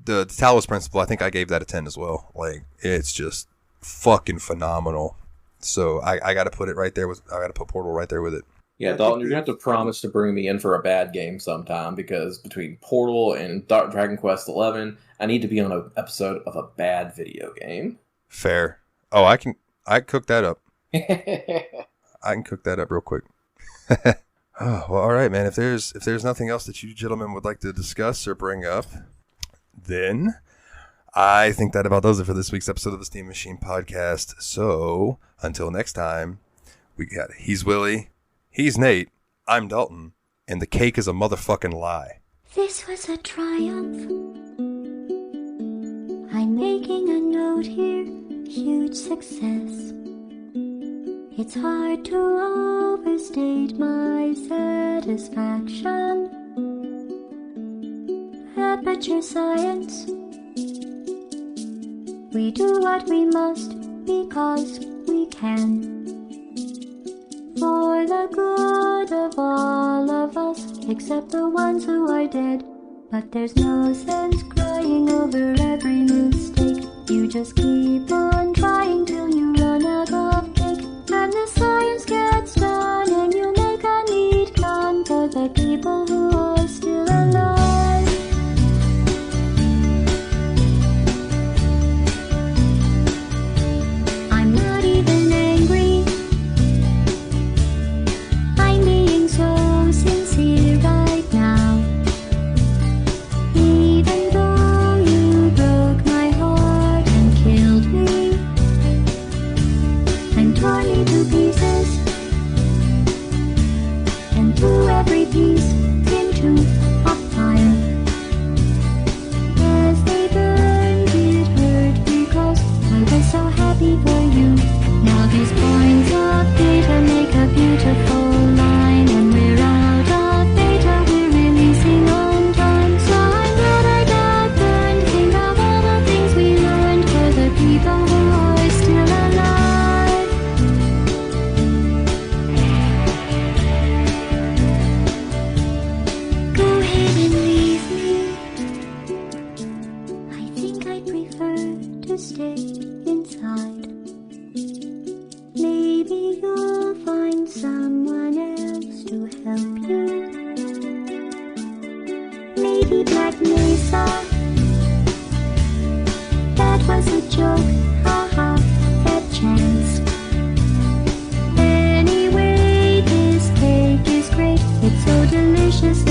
the Talos Principle, I think I gave that a 10 as well. Like, it's just fucking phenomenal. So I got to put it right there I got to put Portal right there with it. Yeah, Dalton, you're going to have to promise to bring me in for a bad game sometime, because between Portal and Dragon Quest XI, I need to be on an episode of a bad video game. Fair. Oh, I can cook that up. I can cook that up real quick. Oh, well, all right, man. If there's nothing else that you gentlemen would like to discuss or bring up, then I think that about does it for this week's episode of the Steam Machine Podcast. So until next time, he's Willie, he's Nate, I'm Dalton, and the cake is a motherfucking lie. This was a triumph. I'm making a note here, huge success. It's hard to overstate my satisfaction. Aperture science. We do what we must because we can. For the good of all of us, except the ones who are dead. But there's no sense crying over every mistake. You just keep on trying till you run out of cake. And the science gets done, and you make a neat gun for the people who are still alive. I'm not even angry. I'm being so sincere right now. Even though you broke my heart and killed me and tore me to pieces, and threw every piece into a fire. As they burned, it hurt because I was so happy for you. Now these points of data make a beautiful line. When we're out of data, we're releasing on time. So I'm glad I got burned. Think of all the things we learned for the people who are still alive. Go ahead and leave me. I think I'd prefer to stay inside. Maybe you'll find someone else to help you. Maybe Black Mesa. That was a joke, haha, that chance. Anyway, this cake is great. It's so delicious.